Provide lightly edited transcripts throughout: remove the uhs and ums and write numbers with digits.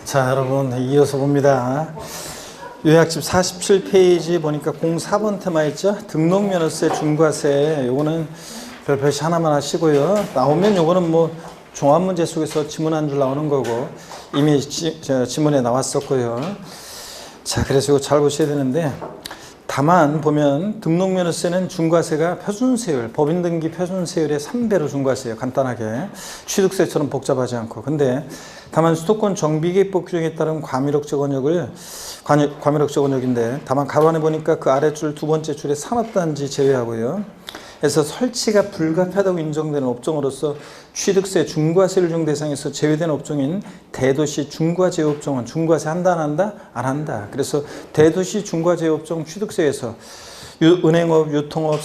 자, 여러분 이어서 봅니다. 요약집 47페이지 보니까 04번 테마 있죠? 등록면허세 중과세. 요거는 별표시 하나만 하시고요. 나오면 요거는 뭐 종합문제 속에서 지문 한 줄 나오는 거고 이미 지문에 나왔었고요. 자, 그래서 이거 잘 보셔야 되는데, 다만 보면 등록면허세는 중과세가 표준세율, 법인등기 표준세율의 3배로 중과세예요. 간단하게 취득세처럼 복잡하지 않고. 근데 다만 수도권 정비계획법 규정에 따른 과밀억제 권역인데, 다만 가로 안에 보니까 그 아래줄 두 번째 줄에 산업단지 제외하고요. 그래서 설치가 불가피하다고 인정되는 업종으로서 취득세 중과세율 중 대상에서 제외된 업종인 대도시 중과제업종은 중과세 한다 안 한다? 안 한다. 그래서 대도시 중과제업종 취득세에서 은행업, 유통업,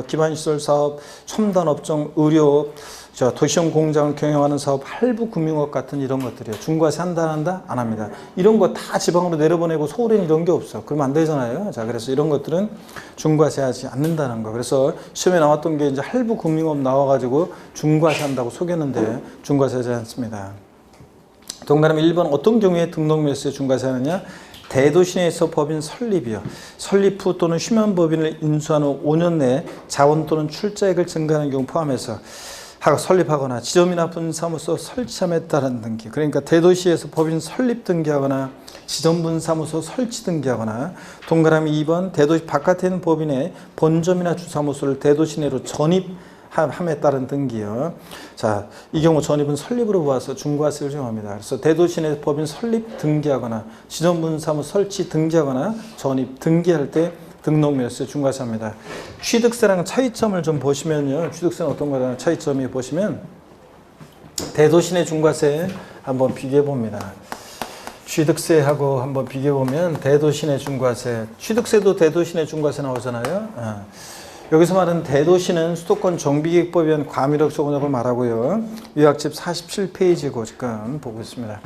기반시설 사업, 첨단업종, 의료업, 도시형 공장을 경영하는 사업, 할부 금융업 같은 이런 것들이요. 중과세 한다 안 한다? 안 합니다. 이런 거 다 지방으로 내려보내고 서울에는 이런 게 없어. 그러면 안 되잖아요. 자, 그래서 이런 것들은 중과세 하지 않는다는 거. 그래서 시험에 나왔던 게 이제 할부 금융업 나와가지고 중과세 한다고 속였는데 중과세 하지 않습니다. 동그라미 1번 어떤 경우에 등록면허세 중과세 하느냐? 대도시 내에서 법인 설립이요. 설립 후 또는 휴면 법인을 인수한 후 5년 내에 자원 또는 출자액을 증가하는 경우 포함해서 설립하거나 지점이나 분사무소 설치함에 따른 등기. 그러니까 대도시에서 법인 설립 등기하거나 지점분사무소 설치 등기하거나, 동그라미 2번 대도시 바깥에 있는 법인의 본점이나 주사무소를 대도시 내로 전입함에 따른 등기요. 자, 이 경우 전입은 설립으로 보아서 중과세를 정합니다. 그래서 대도시 내 법인 설립 등기하거나 지점분사무소 설치 등기하거나 전입 등기할 때 등록면허세 중과세합니다. 취득세랑 차이점을 좀 보시면요. 취득세는 어떤 거냐 차이점이 보시면 대도시 내 중과세 한번 비교해 봅니다. 취득세하고 한번 비교해 보면 대도시 내 중과세, 취득세도 대도시 내 중과세 나오잖아요. 여기서 말하는 대도시는 수도권 정비계획법에 의한 과밀억제 권역을 말하고요. 요약집 47페이지고 지금 보고 있습니다.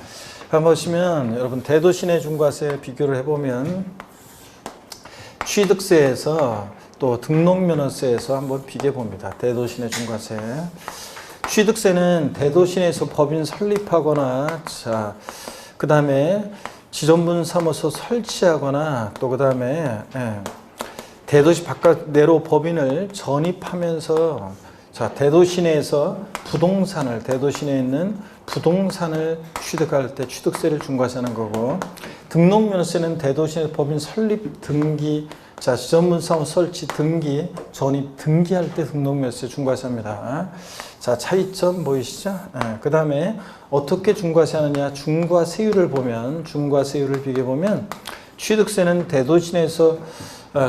한번 보시면 여러분 대도시 내 중과세 비교를 해보면 취득세에서 또 등록면허세에서 한번 비교해 봅니다. 대도시 내 중과세. 취득세는 대도시 내에서 법인 설립하거나, 자, 그 다음에 지점분사무소 설치하거나, 또 그 다음에 대도시 바깥 내로 법인을 전입하면서, 자, 대도시 내에서 대도시 내에 있는 부동산을 취득할 때 취득세를 중과세하는 거고, 등록면허세는 대도시 내 법인 설립 등기, 자, 지점분사무소 설치 등기, 전입 등기할 때 등록면허세 중과세합니다. 자, 차이점 보이시죠? 그 다음에 어떻게 중과세하느냐? 중과세율을 비교해 보면 취득세는 대도시 내에서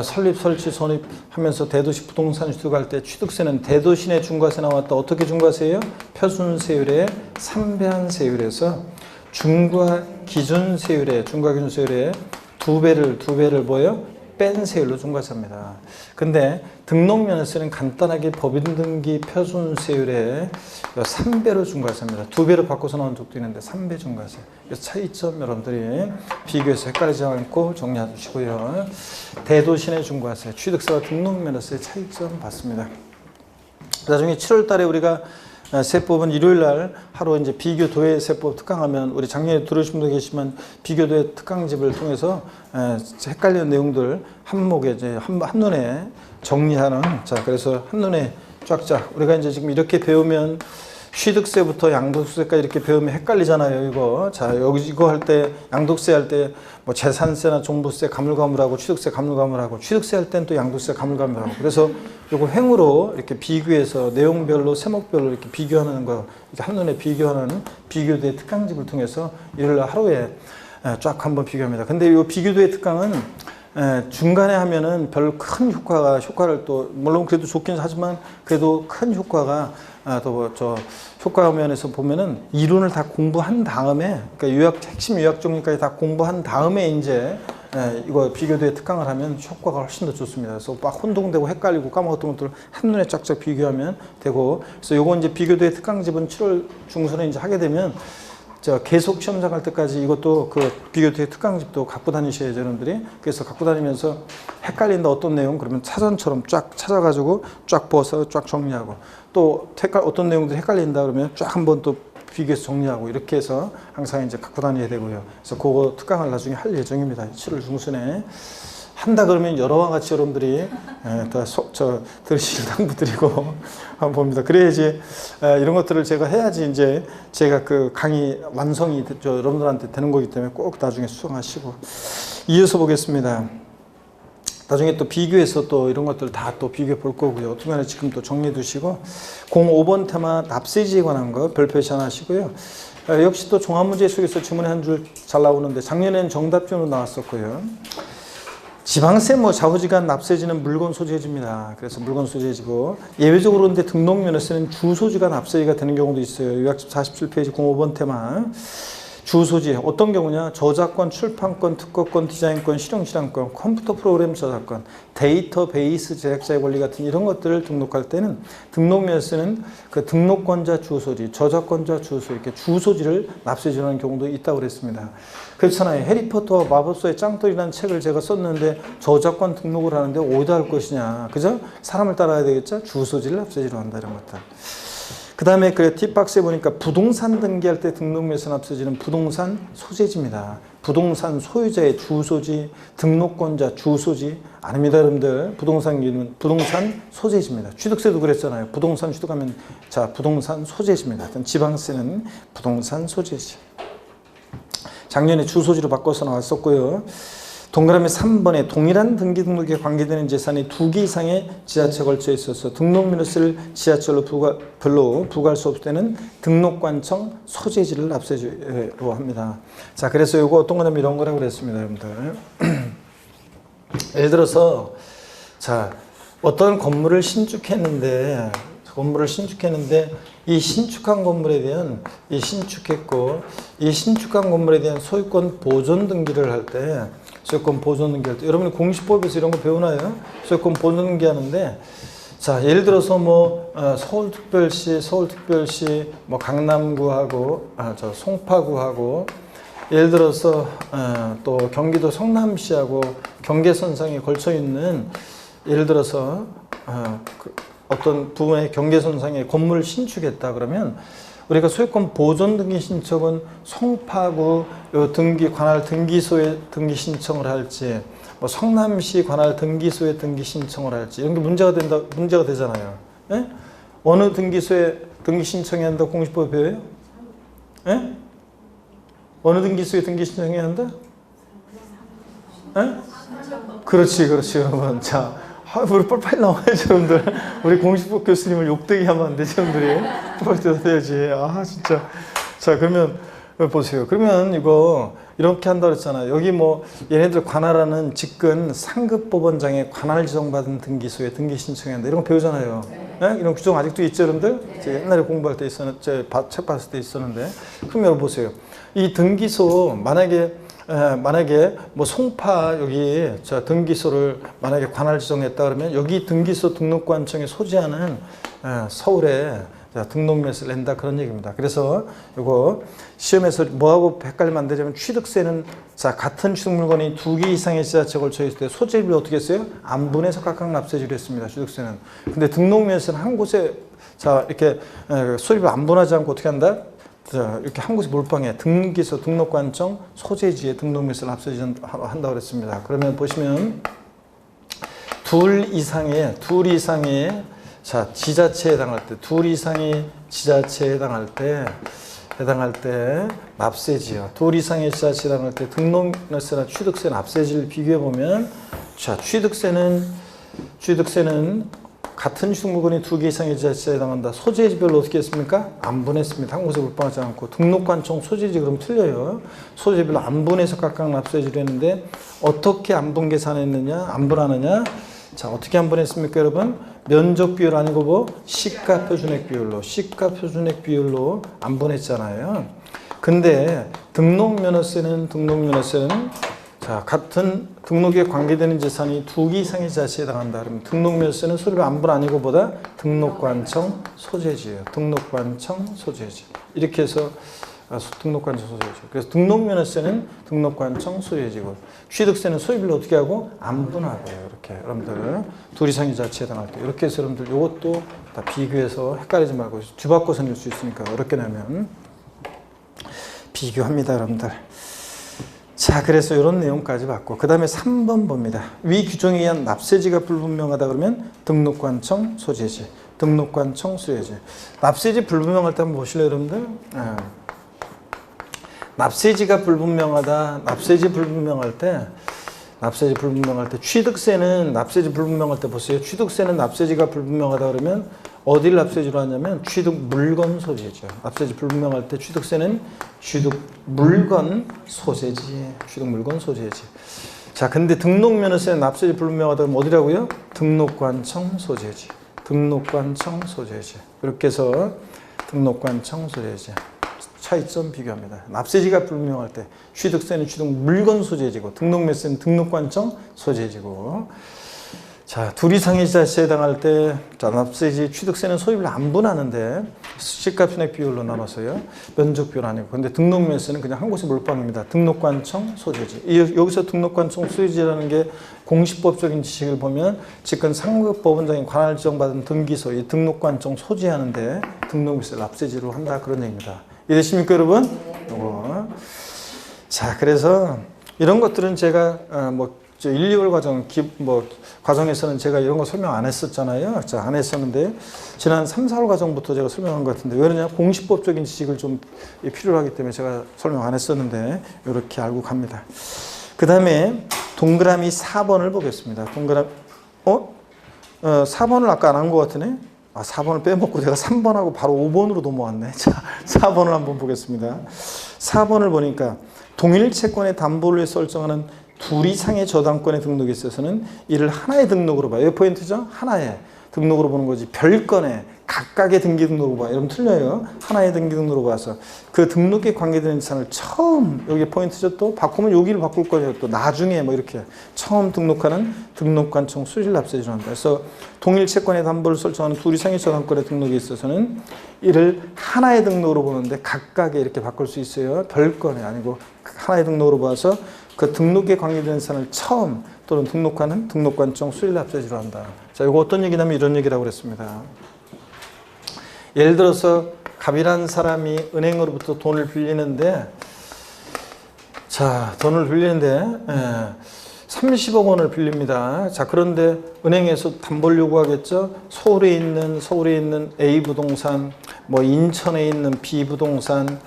설립, 설치, 전입하면서 대도시 부동산 취득할 때 취득세는 대도시 내 중과세 나왔다. 어떻게 중과세예요? 표준세율의 3배한 세율에서 중과기준세율의 두 배를 뭐예요? 뺀 세율로 중과세합니다. 근데 등록면허세는 간단하게 법인등기 표준세율의 3배로 중과세합니다. 2배로 바꿔서 나온 적도 있는데 3배 중과세. 그래서 차이점 여러분들이 비교해서 헷갈리지 않고 정리해 주시고요. 대도시 내 중과세, 취득세와 등록면허세 차이점 봤습니다. 나중에 7월 달에 우리가 세법은 일요일 날 하루 이제 비교도해 세법 특강하면, 우리 작년에 들으신 분도 계시지만 비교도해 특강집을 통해서 헷갈리는 내용들 한목에 이제 한눈에 정리하는, 자, 그래서 한눈에 쫙쫙 우리가 이제 지금 이렇게 배우면 취득세부터 양도세까지 이렇게 배우면 헷갈리잖아요, 이거. 자, 여기 이거 할 때, 양도세 할 때, 뭐 재산세나 종부세 가물가물하고, 취득세 가물가물하고, 취득세 할 땐 또 양도세 가물가물하고. 그래서 요거 횡으로 이렇게 비교해서 내용별로, 세목별로 이렇게 비교하는 거, 이렇게 한눈에 비교하는 비교도의 특강집을 통해서 일요일 하루에 쫙 한번 비교합니다. 근데 이 비교도의 특강은 중간에 하면은 별 큰 효과를 또, 물론 그래도 좋긴 하지만 그래도 큰 효과가 효과 면에서 보면은 이론을 다 공부한 다음에, 그러니까 핵심 요약 정리까지 다 공부한 다음에 이제 이거 비교도의 특강을 하면 효과가 훨씬 더 좋습니다. 그래서 막 혼동되고 헷갈리고 까먹었던 것들을 한눈에 쫙쫙 비교하면 되고, 그래서 요거 이제 비교도의 특강집은 7월 중순에 이제 하게 되면 계속 시험장 갈 때까지 이것도 그 비교도의 특강집도 갖고 다니셔야죠, 여러분들이. 그래서 갖고 다니면서 헷갈린다 어떤 내용 그러면 사전처럼 쫙 찾아가지고 쫙 보아서 쫙 정리하고, 또 어떤 내용들이 헷갈린다 그러면 쫙 한번 또 비교해서 정리하고 이렇게 해서 항상 이제 갖고 다녀야 되고요. 그래서 그거 특강을 나중에 할 예정입니다. 7월 중순에. 한다 그러면 여러와 같이 여러분들이 다 들으실 당부드리고 한번 봅니다. 그래야지 이런 것들을 제가 해야지 이제 제가 그 강의 완성이 여러분들한테 되는 거기 때문에 꼭 나중에 수정하시고. 이어서 보겠습니다. 나중에 또 비교해서 또 이런 것들 다 또 비교해 볼 거고요. 어떻게 하나 지금 또 정리해 두시고 05번 테마 납세지에 관한 거 별표 시안하시고요. 역시 또 종합문제 속에서 지문에 한 줄 잘 나오는데 작년에는 정답전으로 나왔었고요. 지방세 좌우지간 납세지는 물건 소재지입니다. 그래서 물건 소재지고 예외적으로 그런데 등록면허세는 주소지가 납세지가 되는 경우도 있어요. 요약집 47페이지 05번 테마 주소지 어떤 경우냐? 저작권, 출판권, 특허권, 디자인권, 실용실험권, 컴퓨터 프로그램 저작권, 데이터베이스 제작자의 권리 같은 이런 것들을 등록할 때는 등록면허세는 그 등록권자 주소지, 저작권자 주소 이렇게 주소지를 납세지하는 경우도 있다고 그랬습니다. 그렇잖아요. 해리포터와 마법사의 짱돌이라는 책을 제가 썼는데 저작권 등록을 하는데 어디다 할 것이냐. 그죠? 사람을 따라야 되겠죠? 주소지를 납세지로 한다 이런 것들. 그 다음에 그 팁박스에 보니까 부동산 등기할 때 등록면허세 납세지는 부동산 소재지입니다. 부동산 소유자의 주소지, 등록권자 주소지 아닙니다, 여러분들. 부동산기는 부동산 소재지입니다. 취득세도 그랬잖아요. 부동산 취득하면 자 부동산 소재지입니다. 지방세는 부동산 소재지. 작년에 주소지로 바꿔서 나왔었고요. 동그라미 3번에 동일한 등기 등록에 관계되는 재산이 2개 이상의 지자체에 걸쳐 있어서 등록면허세를 지자체로 부과할 수 없을 때는 등록관청 소재지를 납세지로 합니다. 자, 그래서 이거 어떤 거냐면 이런 거라고 그랬습니다, 여러분들. 예를 들어서 자, 어떤 건물을 신축했는데 이 신축한 건물에 대한 이 신축한 건물에 대한 소유권 보존 등기를 할 때 소유권 보존 등기할 때 여러분이 공시법에서 이런 거 배우나요? 소유권 보존 등기하는데 자 예를 들어서 서울특별시 강남구하고 송파구하고 예를 들어서 또 경기도 성남시하고 경계선상에 걸쳐 있는 예를 들어서 어떤 부분의 경계선상에 건물을 신축했다 그러면 우리가 소유권 보존 등기 신청은 송파구 등기 관할 등기소에 등기 신청을 할지 성남시 관할 등기소에 등기 신청을 할지 이런 게 문제가 되잖아요. 예? 어느 등기소에 등기 신청해야 한다 공시법에 배워요? 예? 어느 등기소에 등기 신청해야 한다? 예? 그렇지 여러분. 자. 우리 빨리 나와야죠, 여러분들. 우리 공시법 교수님을 욕되게 하면 안 되죠, 여러분들이. 빨리 대답해야지. 아, 진짜. 자, 그러면, 보세요. 그러면 이거, 이렇게 한다고 그랬잖아요. 여기 얘네들 관할하는 직근 상급법원장에 관할 지정받은 등기소에 등기 신청한다. 이런 거 배우잖아요. 네? 이런 규정 아직도 있죠, 여러분들? 제가 옛날에 공부할 때 있었는데, 책 봤을 때 있었는데. 그럼 여러분 보세요. 이 등기소, 만약에 송파 여기 등기소를 만약에 관할 지정했다 그러면 여기 등기소 등록관청에 소지하는 서울에 등록면허세를 낸다 그런 얘기입니다. 그래서 이거 시험에서 뭐하고 헷갈리면 안 되냐면 취득세는 같은 취득 물건이 2개 이상의 지자체에 걸쳐 있을 때 소재비를 어떻게 했어요? 안분해서 각각 납세지로 했습니다. 취득세는. 근데 등록면허세는 한 곳에 이렇게 소재비 안분하지 않고 어떻게 한다? 이렇게 한 곳에 몰빵해 등기소 등록관청 소재지에 등록면허세를 납세한다고 그랬습니다. 그러면 보시면 둘 이상의 지자체에 해당할 때 둘 이상의 지자체에 해당할 때 납세지요. 둘 이상의 지자체에 해당할 때 등록면허세나 취득세 납세지를 비교해 보면 자 취득세는 같은 취득 물건이 2개 이상의 지자체에 해당한다. 소재지별로 어떻게 했습니까? 안 분했습니다. 한 곳에 몰빵하지 않고. 등록관청 소재지 그럼 틀려요. 소재별로 안 분해서 각각 납세지로 했는데 어떻게 안분 계산했느냐? 안 분하느냐? 자 어떻게 안 분했습니까 여러분? 면적 비율 아니고 시가 표준액 비율로 안 분했잖아요. 근데 등록면허세는 자, 같은 등록에 관계되는 재산이 2개 이상의 지자체에 해당한다. 그러면 등록면허세는 소리로 안분 아니고 보다 등록관청 소재지예요. 등록관청 소재지. 이렇게 해서 등록관청 소재지. 그래서 등록면허세는 등록관청 소재지고 취득세는 소유별로 어떻게 하고 안분하고요. 이렇게 여러분들 둘 이상의 지자체에 해당할 때 이렇게 해서 여러분들 이것도 다 비교해서 헷갈리지 말고 뒤바꿔서 낼 수 있으니까 어렵게 내면 비교합니다, 여러분들. 자, 그래서 이런 내용까지 봤고, 그 다음에 3번 봅니다. 위 규정에 의한 납세지가 불분명하다 그러면 등록관청 소재지, 등록관청 소재지. 납세지 불분명할 때 한번 보실래요, 여러분들? 납세지가 불분명하다, 납세지 불분명할 때 취득세는 납세지 불분명할 때 보세요. 취득세는 납세지가 불분명하다 그러면 어디를 납세지로 하냐면 취득 물건 소재죠. 납세지 불분명할 때 취득세는 취득 물건 소재지. 취득 물건 소재지. 자, 근데 등록면허세는 납세지 불분명하다 그러면 어디라고요? 등록관청 소재지. 등록관청 소재지. 이렇게 해서 등록관청 소재지. 차이점 비교합니다. 납세지가 불분명할 때 취득세는 취득 물건 소재지고 등록면세는 등록관청 소재지고. 자, 둘 이상의 지자체에 해당할 때 납세지 취득세는 소입을 안 분하는데 시가순액 비율로 나눠서요. 면적 비율 아니고. 근데 등록면세는 그냥 한 곳에 몰빵입니다. 등록관청 소재지. 여기서 등록관청 소재지라는 게 공시법적인 지식을 보면 지금 상급법원장이 관할 지정받은 등기소 이 등록관청 소재하는데 등록면세 납세지로 한다 그런 얘기입니다. 이해되십니까, 여러분? 요거. 자, 그래서 이런 것들은 제가 1, 2월 과정에서는 제가 이런 거 설명 안 했었잖아요. 자, 안 했었는데 지난 3, 4월 과정부터 제가 설명한 것 같은데 왜 그러냐? 공시법적인 지식을 좀 필요로 하기 때문에 제가 설명 안 했었는데 이렇게 알고 갑니다. 그 다음에 동그라미 4번을 보겠습니다. 4번을 아까 안 한 것 같으네? 4번을 빼먹고 내가 3번하고 바로 5번으로 넘어왔네. 자, 4번을 한번 보겠습니다. 4번을 보니까 동일 채권의 담보를 위해서 설정하는 둘 이상의 저당권의 등록에 있어서는 이를 하나의 등록으로 봐요. 이게 포인트죠? 하나의 등록으로 보는 거지. 별건의 각각의 등기 등록으로 봐. 여러분 틀려요. 하나의 등기 등록으로 봐서 그 등록에 관계되는 재산을 처음, 여기 포인트죠. 또 바꾸면 여기를 바꿀 거예요. 또 나중에 이렇게 처음 등록하는 등록관청 수질 납세지로 한다. 그래서 동일 채권의 담보를 설정하는 둘 이상의 저당권의 등록에 있어서는 이를 하나의 등록으로 보는데 각각의 이렇게 바꿀 수 있어요. 별건의 아니고 하나의 등록으로 봐서 그 등록에 관계되는 사람을 처음 또는 등록하는 등록관청 수일납세지로 한다. 자, 이거 어떤 얘기냐면 이런 얘기라고 그랬습니다. 예를 들어서 갑이라는 사람이 은행으로부터 돈을 빌리는데, 자, 돈을 빌리는데 30억 원을 빌립니다. 자, 그런데 은행에서 담보를 요구하겠죠. 서울에 있는 A 부동산, 인천에 있는 B 부동산,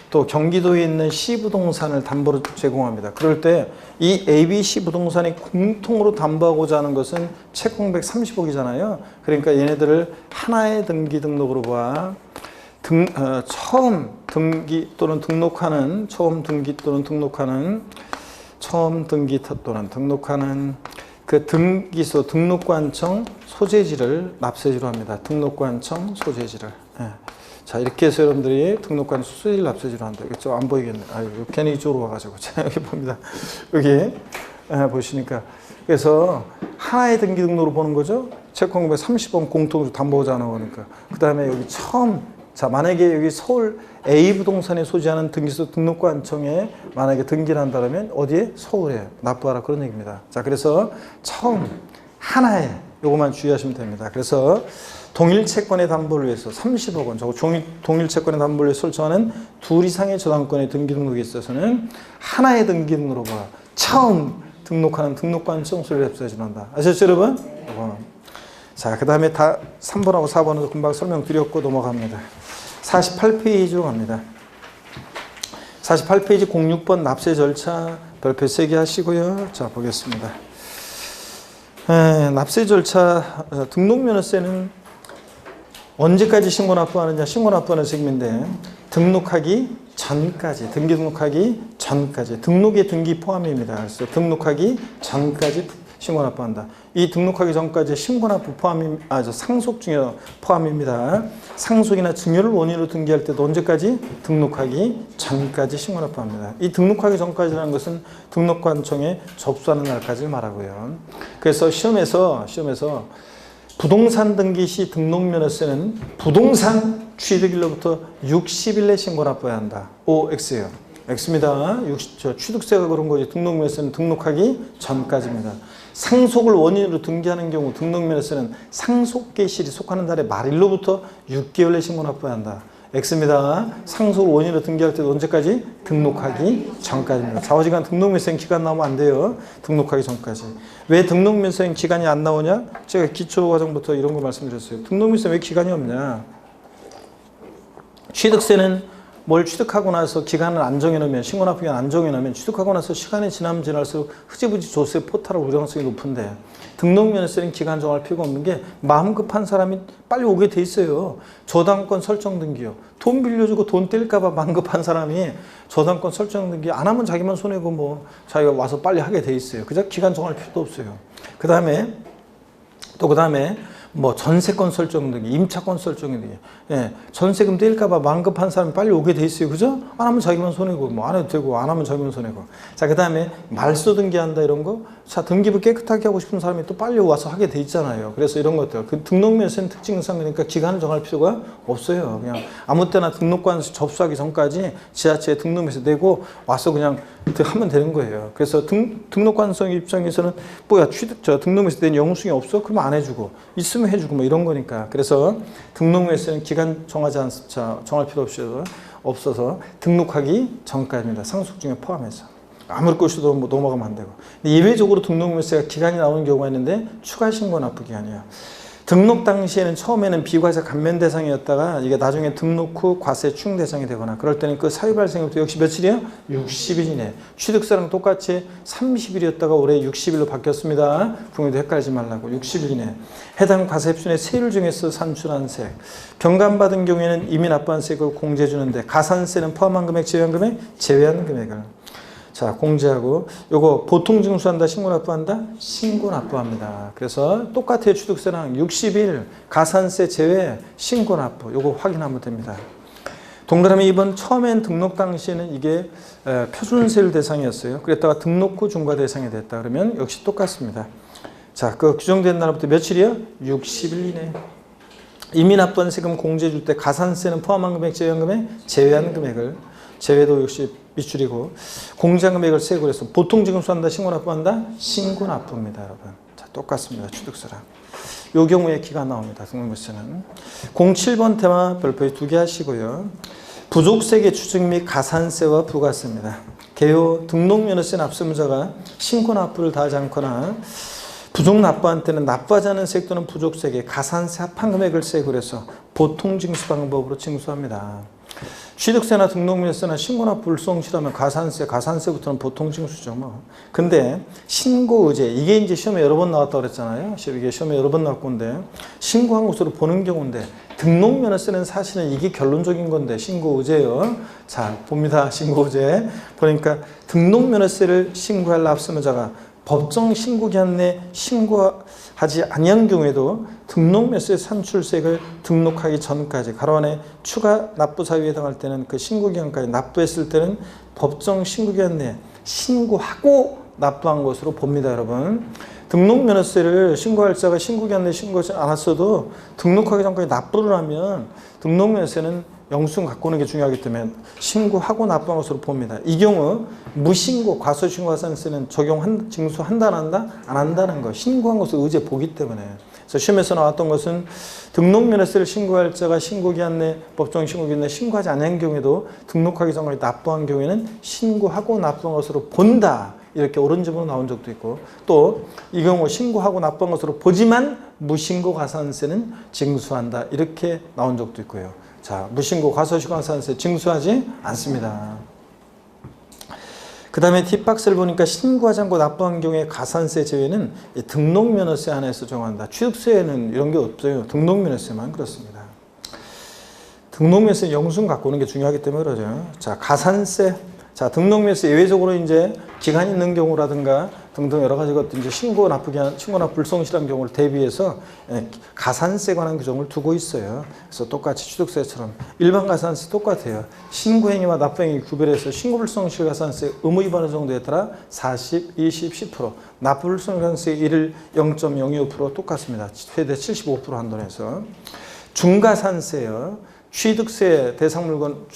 또 경기도에 있는 C 부동산을 담보로 제공합니다. 그럴 때 이 A, B, C 부동산이 공통으로 담보하고자 하는 것은 채권금액 30억이잖아요. 그러니까 얘네들을 하나의 등기 등록으로 봐. 처음 등기 또는 등록하는 그 등기소 등록관청 소재지를 납세지로 합니다. 등록관청 소재지를. 자, 이렇게 해서 여러분들이 등록관 수수일 납세지로 한다. 이거 안 보이겠네. 괜히 이쪽으로 와가지고. 자, 여기 봅니다. 여기 보시니까. 그래서 하나의 등기 등록으로 보는 거죠. 채권금액 30억 공통으로 담보하지 않아 보니까. 그 다음에 여기 처음, 자, 만약에 여기 서울 A 부동산에 소지하는 등기소 등록관청에 만약에 등기를 한다면 어디에? 서울에 납부하라 그런 얘기입니다. 자, 그래서 처음 하나의 요것만 주의하시면 됩니다. 그래서 동일 채권의 담보를 위해서 30억 원, 동일 채권의 담보를 위해서 설정하는 둘 이상의 저당권의 등기 등록에 있어서는 하나의 등기 등록으로 처음 등록하는 등록관청 수일납세지로 한다. 아셨죠, 여러분? 자, 그 다음에 다 3번하고 4번은 금방 설명드렸고 넘어갑니다. 48페이지로 갑니다. 48페이지 06번 납세 절차 별표 3개 하시고요. 자, 보겠습니다. 납세 절차 등록면허세는 언제까지 신고 납부하느냐? 신고 납부하는 책임인데 등록하기 전까지, 등기 등록하기 전까지, 등록의 등기 포함입니다. 그래서 등록하기 전까지 신고 납부한다. 이 등록하기 전까지 신고 납부 포함이 상속 증여 포함입니다. 상속이나 증여를 원인으로 등기할 때도 언제까지? 등록하기 전까지 신고 납부합니다. 이 등록하기 전까지라는 것은 등록관청에 접수하는 날까지를 말하고요. 그래서 시험에서 부동산 등기 시 등록면허세는 부동산 취득일로부터 60일 내 신고 납부해야 한다. OX예요. X입니다. 취득세가 그런 거지. 등록면허세는 등록하기 전까지입니다. 상속을 원인으로 등기하는 경우 등록면허세는 상속 개시일이 속하는 달의 말일로부터 6개월 내 신고 납부해야 한다. X입니다. 상속을 원인으로 등기할 때도 언제까지? 등록하기 전까지입니다. 좌우지간 등록면세행 기간 나오면 안 돼요. 등록하기 전까지. 왜 등록면세행 기간이 안 나오냐? 제가 기초과정부터 이런 거 말씀드렸어요. 등록면세행 왜 기간이 없냐? 취득세는 뭘 취득하고 나서 기간을 안 정해놓으면, 신고납부기간 안 정해놓으면 취득하고 나서 시간이 지나면 지날수록 흐지부지 조세 포탈할 우려성이 높은데, 등록면세는 기간 정할 필요가 없는 게 마음 급한 사람이 빨리 오게 돼 있어요. 저당권 설정 등기요. 돈 빌려주고 돈 뗄까봐 마음 급한 사람이 저당권 설정 등기 안 하면 자기만 손해고 뭐 자기가 와서 빨리 하게 돼 있어요. 그저 기간 정할 필요도 없어요. 그 다음에 뭐 전세권 설정 등기, 임차권 설정 등기, 예, 전세금 떼일까봐 만급한 사람이 빨리 오게 돼 있어요, 그죠? 안 하면 자기만 손해고, 뭐 안 해도 되고, 안 하면 자기만 손해고. 자, 그 다음에 말소 등기한다 이런 거, 자, 등기부 깨끗하게 하고 싶은 사람이 또 빨리 와서 하게 돼 있잖아요. 그래서 이런 것들, 그 등록면세는 특징상 그러니까 기간을 정할 필요가 없어요. 그냥 아무 때나 등록관 접수하기 전까지 지자체에 등록면세 내고 와서 그냥 하면 되는 거예요. 그래서 등록관성 입장에서는 뭐야 등록면세 낸 영수증이 없어? 그러면 안 해주고 있으면 해주고 뭐 이런 거니까. 그래서 등록면세는 기간 정할 필요 없어서 등록하기 전까지입니다. 상속증에 포함해서. 아무리 것이도 뭐 넘어가면 안 되고. 예외적으로 등록면세가 기간이 나오는 경우가 있는데 추가 신고 납부 기간이에요. 등록 당시에는 처음에는 비과세 감면 대상이었다가 이게 나중에 등록 후 과세 추징 대상이 되거나 그럴 때는 그 사유 발생부터 역시 며칠이에요? 60일 이내. 취득세랑 똑같이 30일이었다가 올해 60일로 바뀌었습니다. 국민들 헷갈리지 말라고. 60일 이내. 해당 과세 앱순의 세율 중에서 산출한 세액. 경감받은 경우에는 이미 납부한 세액을 공제해 주는데 가산세는 포함한 금액, 제외한 금액, 제외한 금액을. 자, 공제하고 요거 보통 징수한다, 신고 납부한다? 신고 납부합니다. 그래서 똑같아요. 취득세랑 60일 가산세 제외 신고 납부 요거 확인하면 됩니다. 동그라미 2번 처음엔 등록 당시에는 이게 표준세율 대상이었어요. 그랬다가 등록 후 중과 대상이 됐다. 그러면 역시 똑같습니다. 자, 그 규정된 날부터 며칠이요? 60일 이내. 이미 납부한 세금 공제해 줄 때 가산세는 포함한 금액, 제외한 금액, 제외한 금액을 제외도 역시 미출이고 공제한 금액을 세고 해서 보통 징수한다, 신고 납부한다? 신고 납부입니다, 여러분. 자, 똑같습니다. 취득세랑. 요 경우에 기간 나옵니다. 등록면세는. 07번 테마 별표에 2개 하시고요. 부족세계 추징 및 가산세와 부가세입니다. 개요 등록면허세 납세무자가 신고 납부를 다하지 않거나 부족 납부한 때는 납부하지 않은 세액 또는 부족세계 가산세 합한 금액을 세고 해서 보통 징수 방법으로 징수합니다. 취득세나 등록면세나 신고납부 불성실하면 가산세부터는 보통 징수죠, 뭐. 근데 신고의제, 이게 이제 시험에 여러 번 나왔다고 그랬잖아요. 이게 시험에 여러 번 나왔 건데, 신고한 것으로 보는 경우인데, 등록면허세는 사실은 이게 결론적인 건데, 신고의제요. 자, 봅니다. 신고의제. 보니까 등록면허세를 신고할 납세무자가 법정 신고기한 내 신고하지 아니한 경우에도 등록면세 산출세액을 등록하기 전까지 가로 안에 추가 납부 사유에 해당할 때는 그 신고기한까지 납부했을 때는 법정 신고기한 내 신고하고 납부한 것으로 봅니다, 여러분. 등록면허세를 신고할 자가 신고기한 내 신고하지 않았어도 등록하기 전까지 납부를 하면 등록면허세는 영수증 갖고 오는 게 중요하기 때문에 신고하고 납부한 것으로 봅니다. 이 경우 무신고, 과소신고 가산세는 징수한다 안 한다? 안 한다는 거. 신고한 것을 의제 보기 때문에. 그래서 시험에서 나왔던 것은 등록면허세를 신고할 자가 신고기한 내 법정 신고기한 내 신고하지 않은 경우에도 등록하기 전까지 납부한 경우에는 신고하고 납부한 것으로 본다. 이렇게 오른쪽으로 나온 적도 있고 또 이 경우 신고하고 납부한 것으로 보지만 무신고 가산세는 징수한다. 이렇게 나온 적도 있고요. 자, 무신고 과소신고 가산세 징수하지 않습니다. 그 다음에 뒷박스를 보니까 신고하지 않고 납부한 경우에 가산세 제외는 등록면허세 하나에서 정한다. 취득세에는 이런 게 없어요. 등록면허세만 그렇습니다. 등록면허세 영수증 갖고 오는 게 중요하기 때문에 그러죠. 자, 가산세. 자, 등록면허세 예외적으로 이제 기간 있는 경우라든가 등등 여러 가지 것들 이제 신고 납부 불성실한 경우를 대비해서 가산세 관한 규정을 두고 있어요. 그래서 똑같이 취득세처럼 일반 가산세 똑같아요. 신고행위와 납부행위 구별해서 신고 불성실 가산세 의무 위반의 정도에 따라 40, 20, 10%, 납부 불성실 가산세 1일 0.025% 똑같습니다. 최대 75% 한도에서 중가산세요. 취득세 대상 물건,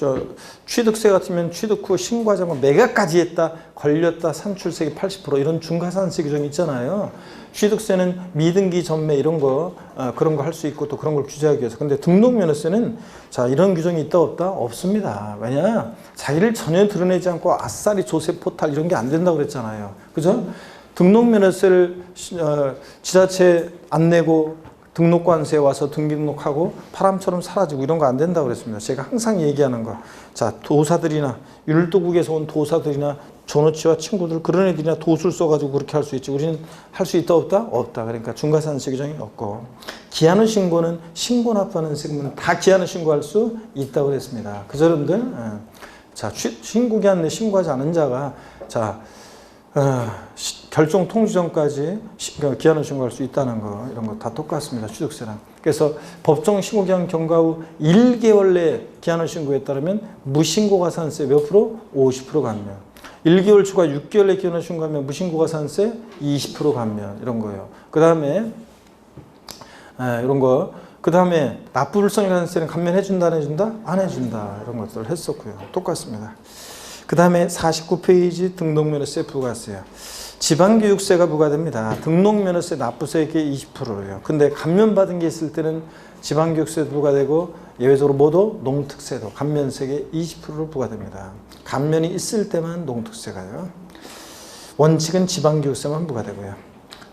취득세 같으면 취득 후 신고하자고 매각까지 했다, 걸렸다, 산출세계 80% 이런 중과산세 규정이 있잖아요. 취득세는 미등기 전매 이런 거, 그런 거 할 수 있고 또 그런 걸 규제하기 위해서. 근데 등록면허세는 자, 이런 규정이 있다 없다? 없습니다. 왜냐? 자기를 전혀 드러내지 않고 아싸리 조세 포탈 이런 게 안 된다고 그랬잖아요. 그죠? 등록면허세를 지자체 안 내고 등록관세에 와서 등기등록하고 바람처럼 사라지고 이런 거 안 된다고 그랬습니다. 제가 항상 얘기하는 거. 자, 도사들이나 율도국에서 온 도사들이나 전우치와 친구들 그런 애들이나 도술 써가지고 그렇게 할 수 있지. 우리는 할 수 있다 없다? 없다. 그러니까 중과산세 규정이 없고 기한의 신고는 신고 납부하는 세금은 다 기한의 신고할 수 있다고 그랬습니다. 그죠, 여러분들? 자, 신고기한 내 신고하지 않은 자가 자 결정 통지 전까지 기한을 신고할 수 있다는 거 이런 거 다 똑같습니다. 취득세랑. 그래서 법정 신고기한 경과 후 1개월 내에 기한을 신고에 따르면 무신고가산세 몇 프로? 50% 감면. 1개월 추가 6개월 내에 기한을 신고하면 무신고가산세 20% 감면 이런 거예요. 그 다음에 이런 거. 그 다음에 납부불성가산세는 감면해 준다 안 해준다? 안 해준다. 이런 것들을 했었고요. 똑같습니다. 그 다음에 49페이지 등록면허세 부과세요. 지방교육세가 부과됩니다. 등록면허세 납부세액의 20%예요. 근데 감면받은 게 있을 때는 지방교육세도 부과되고 예외적으로 모두 농특세도 감면세액의 20%를 부과됩니다. 감면이 있을 때만 농특세가요. 원칙은 지방교육세만 부과되고요.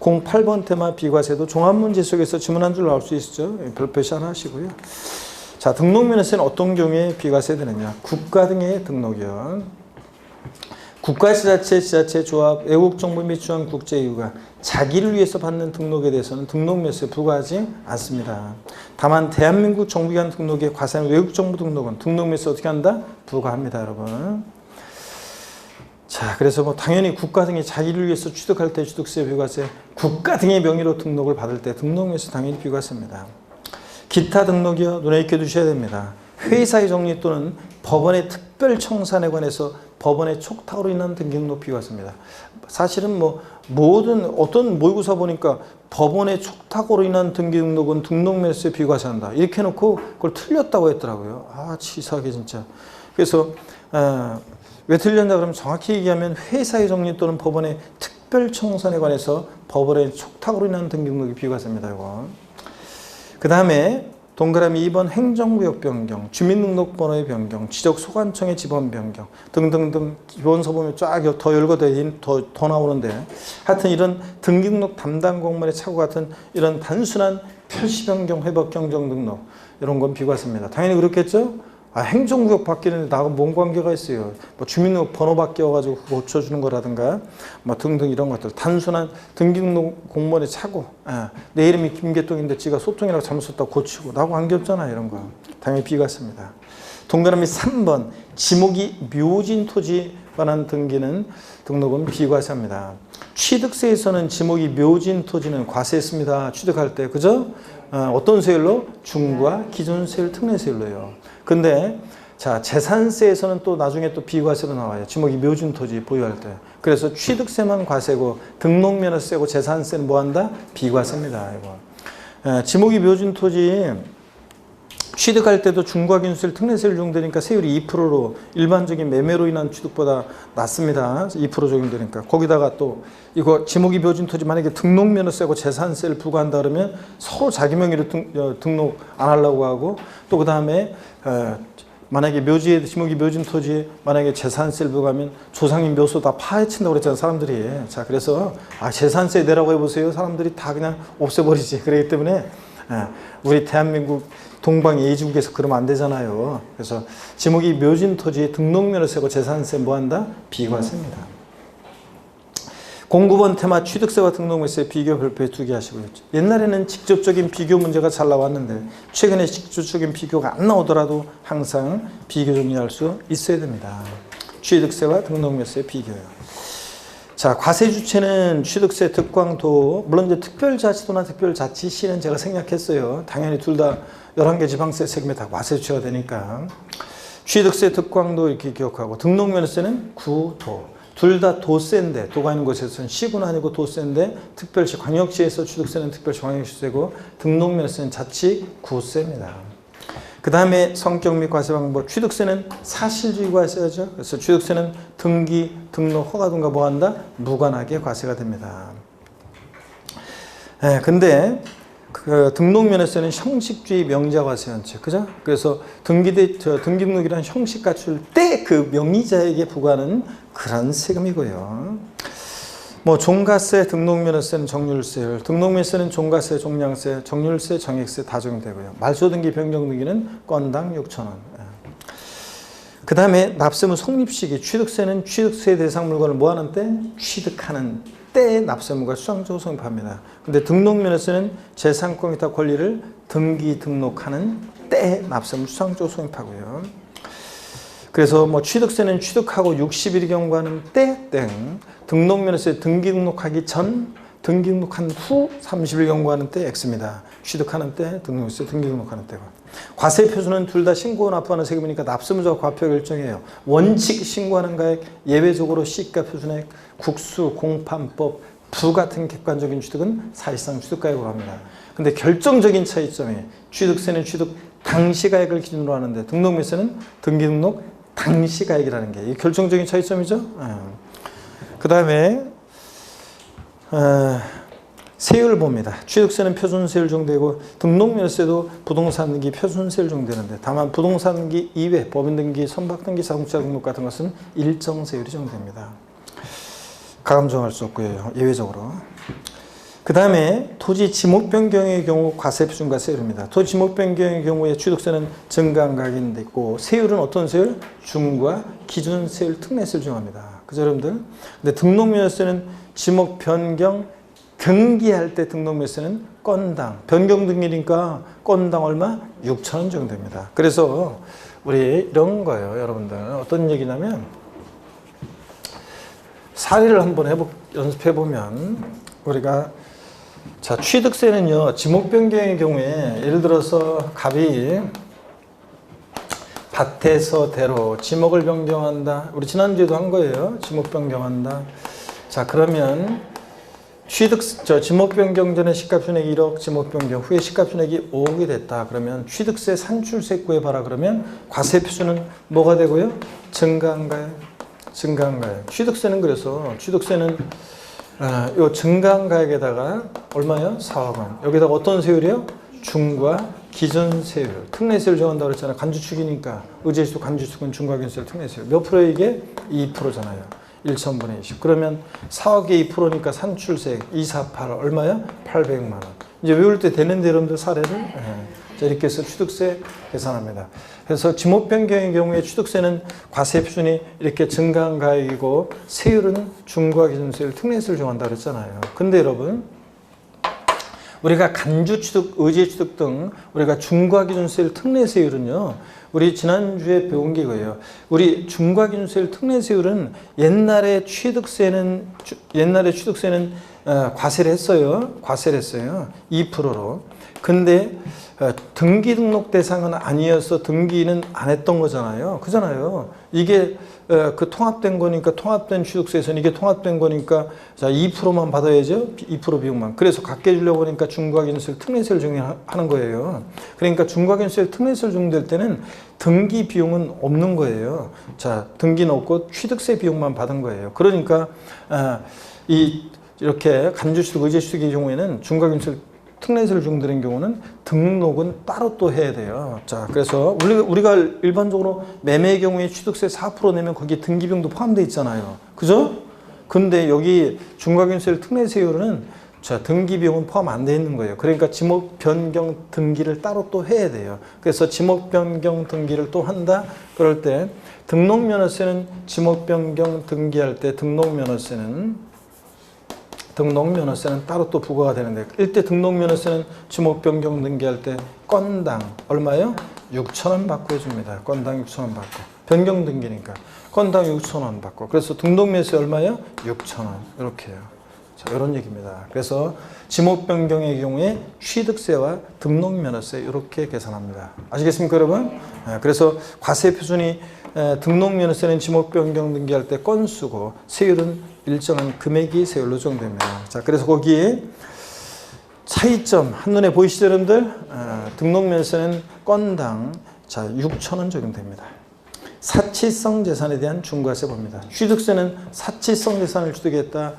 08번 테마 비과세도 종합문제 속에서 지문 한 줄 나올 수 있죠. 별표시 하나 하시고요. 자, 등록면허세는 어떤 경우에 비과세 되느냐. 국가 등의 등록이요. 국가지자체, 지자체, 조합, 외국정부 및 주한 국제기구가 자기를 위해서 받는 등록에 대해서는 등록면허세 부과하지 않습니다. 다만 대한민국 정부기관 등록에 과세하는 외국정부 등록은 등록면허세 어떻게 한다? 부과합니다, 여러분. 자, 그래서 뭐 당연히 국가 등이 자기를 위해서 취득할 때 취득세, 비과세, 국가 등의 명의로 등록을 받을 때 등록면허세 당연히 비과세입니다. 기타 등록이요, 눈에 익혀 두셔야 됩니다. 회사의 정리 또는 법원의 특별청산에 관해서 법원의 촉탁으로 인한 등기등록 비과세입니다. 사실은 뭐 모든 어떤 모의고사 보니까 법원의 촉탁으로 인한 등기등록은 등록면허세 비과세한다. 이렇게 해놓고 그걸 틀렸다고 했더라고요. 아, 치사하게 진짜. 그래서 왜 틀렸냐 그러면 정확히 얘기하면 회사의 정리 또는 법원의 특별청산에 관해서 법원의 촉탁으로 인한 등기등록이 비과세입니다. 이거. 그 다음에 동그라미 2번 행정구역 변경, 주민등록번호의 변경, 지적소관청의 지번 변경 등등등 기본서 보면 쫙 더 열거돼 더 나오는데 하여튼 이런 등기등록 담당 공무원의 착오 같은 이런 단순한 표시 변경, 회복 경정 등록 이런 건 비과세입니다. 당연히 그렇겠죠? 행정구역 바뀌는데 나하고 뭔 관계가 있어요. 뭐 주민등록 번호 바뀌어가지고 고쳐주는 거라든가 뭐 등등 이런 것들. 단순한 등기등록 공무원의 착오. 내 이름이 김계동인데 지가 소통이라고 잘못 썼다고 고치고 나하고 관계없잖아요. 이런 거. 당연히 비과세입니다. 동그라미 3번 지목이 묘진 토지 관한 등록은 비과세입니다. 취득세에서는 지목이 묘진 토지는 과세했습니다. 취득할 때. 그죠? 어떤 세율로? 중과 기존세율 특례세율로요. 근데 자, 재산세에서는 또 나중에 또 비과세로 나와요. 지목이 묘진 토지 보유할 때. 그래서 취득세만 과세고 등록면허세고 재산세는 뭐 한다? 비과세입니다. 이거. 지목이 묘진 토지 취득할 때도 중과 기준세율 특례세율 적용되니까 세율이 2%로 일반적인 매매로 인한 취득보다 낮습니다. 2% 적용되니까. 거기다가 또 이거 지목이 묘진 토지 만약에 등록면허세고 재산세를 부과한다 그러면 서로 자기 명의로 등록 안 하려고 하고 또 그 다음에 만약에 묘지에 지목이 묘진 토지에 만약에 재산세를 부과하면 조상님 묘소 다 파헤친다고 그랬잖아요. 사람들이. 자, 그래서 재산세 내라고 해보세요. 사람들이 다 그냥 없애버리지. 그렇기 때문에 우리 대한민국 동방 예지국에서 그러면 안 되잖아요. 그래서 지목이 묘진 토지에 등록면허세고 재산세 뭐 한다? 비과세입니다. 09번 테마 취득세와 등록면허세 비교 별표에 2개 하시고요. 옛날에는 직접적인 비교 문제가 잘 나왔는데 최근에 직접적인 비교가 안 나오더라도 항상 비교 정리할 수 있어야 됩니다. 취득세와 등록면허세 비교요. 자, 과세 주체는 취득세, 특광도, 물론 이제 특별자치도나 특별자치시는 제가 생략했어요. 당연히 둘 다 11개 지방세 세금에 다 과세 주체가 되니까. 취득세, 특광도 이렇게 기억하고, 등록면허세는 구도. 둘 다 도세인데, 도가 있는 곳에서는 시군 아니고 도세인데, 특별시, 광역시에서 취득세는 특별시, 광역시세고, 등록면허세는 자치, 구세입니다. 그 다음에 성격 및 과세 방법. 취득세는 사실주의 과세죠. 그래서 취득세는 등기, 등록, 허가 등과 뭐한다? 무관하게 과세가 됩니다. 근데 그 등록면허세는 형식주의 명의자과세 원칙, 그죠? 그래서 등기등록이란 형식 갖출 때 그 명의자에게 부과하는 그런 세금이고요. 뭐 종가세, 등록면허세는 정률세, 등록면허세는 종가세, 종량세, 정률세, 정액세 다 적용되고요. 말소등기, 변경등기는 건당 6,000원. 그 다음에 납세무 성립시기, 취득세는 취득세 대상 물건을 뭐 하는 때? 취득하는 때 납세무가 수상적으로 성립합니다. 근데 등록면허세는 재산권 기타 권리를 등기 등록하는 때 납세무 수상적으로 성립하고요. 그래서 뭐 취득세는 취득하고 60일이 경과하는 때 땡, 등록면허세 등기 등록하기 전, 등기 등록한 후 30일 경과하는 때 X입니다. 취득하는 때, 등록세 등기 등록하는 때고. 과세 표준은 둘 다 신고 납부하는 세금이니까 납세무자가 과표 결정해요. 원칙 신고하는 가액, 예외적으로 시가 표준액, 국수, 공판법, 부 같은 객관적인 취득은 사실상 취득가액으로 합니다. 근데 결정적인 차이점이 취득세는 취득 당시 가액을 기준으로 하는데 등록면허세는 등기 등록 당시 가액이라는 게 결정적인 차이점이죠. 그 다음에 세율을 봅니다. 취득세는 표준세율 적용되고 등록면허세도 부동산등기 표준세율 적용되는데 다만 부동산등기 이외 법인등기, 선박등기, 자동차 등록 같은 것은 일정 세율이 적용됩니다. 가감 정할 수 없고요. 예외적으로. 그 다음에 토지 지목 변경의 경우 과세 표준과 세율입니다. 토지 지목 변경의 경우에 취득세는 증가한가액이 있고 세율은 어떤 세율? 중과 기준 세율, 특례세율 정합니다. 그죠 여러분들? 근데 등록면허세는 지목 변경 등기할 때 등록면허세는 건당 변경 등기니까 건당 얼마? 6,000원 정도 됩니다. 그래서 우리 이런 거예요, 여러분들. 어떤 얘기냐면 사례를 한번 연습해 보면 우리가 자, 취득세는요, 지목 변경의 경우에 예를 들어서 갑이 밭에서 대로 지목을 변경한다. 우리 지난주에도 한 거예요. 지목 변경한다. 자, 그러면 지목 변경 전에 시가순액이 1억, 지목 변경 후에 시가순액이 5억이 됐다. 그러면 취득세 산출세 구해봐라. 그러면 과세 표준은 뭐가 되고요? 증가한가요? 증가한가요? 취득세는 그래서 취득세는 요 증가한 가액에다가 얼마요? 4억 원. 여기다가 어떤 세율이요? 중과 기준 세율. 특례세율 정한다고 그랬잖아요. 간주축이니까. 의제수축, 간주축은 중과 기준 세율, 특례세율. 몇 프로예요 이게? 2%잖아요. 1,000분의 20. 그러면 4억에 2%니까 산출세 248 얼마요? 800만 원. 이제 외울 때 되는데 여러분들 사례를 자, 이렇게 해서 취득세 계산합니다. 그래서 지목 변경의 경우에 취득세는 과세 표준이 이렇게 증가한 가액이고 세율은 중과 기준세율, 특례세율 정한다 그랬잖아요. 근데 여러분 우리가 간주 취득, 의제 취득 등 우리가 중과 기준세율, 특례세율은요. 우리 지난주에 배운 게 이거예요. 우리 중과 기준세율, 특례세율은 옛날에 취득세는 과세를 했어요. 과세를 했어요. 2%로. 근데 등기 등록 대상은 아니어서 등기는 안 했던 거잖아요. 그잖아요. 이게 그 통합된 거니까 통합된 취득세에서는 이게 통합된 거니까 자 2%만 받아야죠. 2% 비용만. 그래서 갖게 해주려고 하니까 중과기준세율, 특례세율 적용하는 거예요. 그러니까 중과기준세율, 특례세율 적용될 때는 등기 비용은 없는 거예요. 자 등기는 없고 취득세 비용만 받은 거예요. 그러니까 이렇게 간주취득, 의제취득의 경우에는 중과기준세율 특례세를 적용되는 경우는 등록은 따로 또 해야 돼요. 자, 그래서 우리가 일반적으로 매매의 경우에 취득세 4% 내면 거기에 등기비용도 포함되어 있잖아요. 그죠? 근데 여기 중과기준세율 특례세율은 자, 등기비용은 포함 안 돼 있는 거예요. 그러니까 지목 변경 등기를 따로 또 해야 돼요. 그래서 지목 변경 등기를 또 한다? 그럴 때 등록면허세는 지목 변경 등기할 때 등록면허세는 따로 또 부과가 되는데 일대 등록면허세는 지목 변경 등기할 때 건당 얼마요? 6,000원 받고 해줍니다. 건당 6,000원 받고 변경 등기니까 건당 6,000원 받고 그래서 등록면허세 얼마요? 6,000원 이렇게 해요. 자, 이런 얘기입니다. 그래서 지목 변경의 경우에 취득세와 등록면허세 이렇게 계산합니다. 아시겠습니까, 여러분? 그래서 과세 표준이 등록면허세는 지목 변경 등기할 때 건수고 세율은 일정한 금액이 세율로 적용됩니다. 자, 그래서 거기에 차이점 한눈에 보이시죠, 여러분들? 등록면허세는 건당 자, 6,000원 적용됩니다. 사치성 재산에 대한 중과세 봅니다. 취득세는 사치성 재산을 취득했다.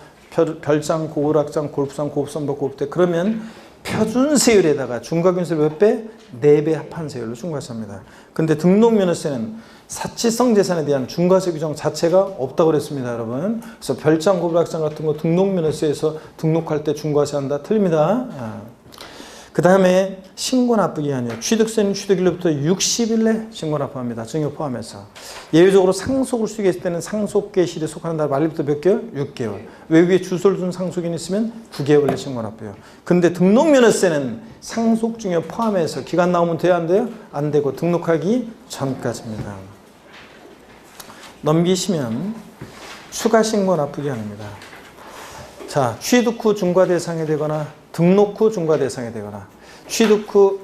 별장, 고락장, 골프장, 고급선박, 고급대 그러면 표준세율에다가 중과균세를 몇 배? 4배 합한 세율로 중과세합니다. 근데 등록면허세는 사치성 재산에 대한 중과세 규정 자체가 없다고 그랬습니다, 여러분. 그래서 별장, 고락장 같은 거 등록면허세에서 등록할 때 중과세한다. 틀립니다. 그 다음에 신고 납부 기한이요. 취득세는 취득일로부터 60일 내 신고 납부합니다. 증여 포함해서. 예외적으로 상속을 수익했을 때는 상속 개시일에 속하는 날 말일부터 몇 개월? 6개월. 외국에 주소를 둔 상속인이 있으면 9개월 내 신고 납부요. 근데 등록면허세는 상속 증여 포함해서 기간 나오면 돼요? 안 돼요? 안 되고 등록하기 전까지입니다. 넘기시면 추가 신고 납부 기한입니다. 자, 취득 후 중과 대상이 되거나 등록 후 중과 대상이 되거나 취득 후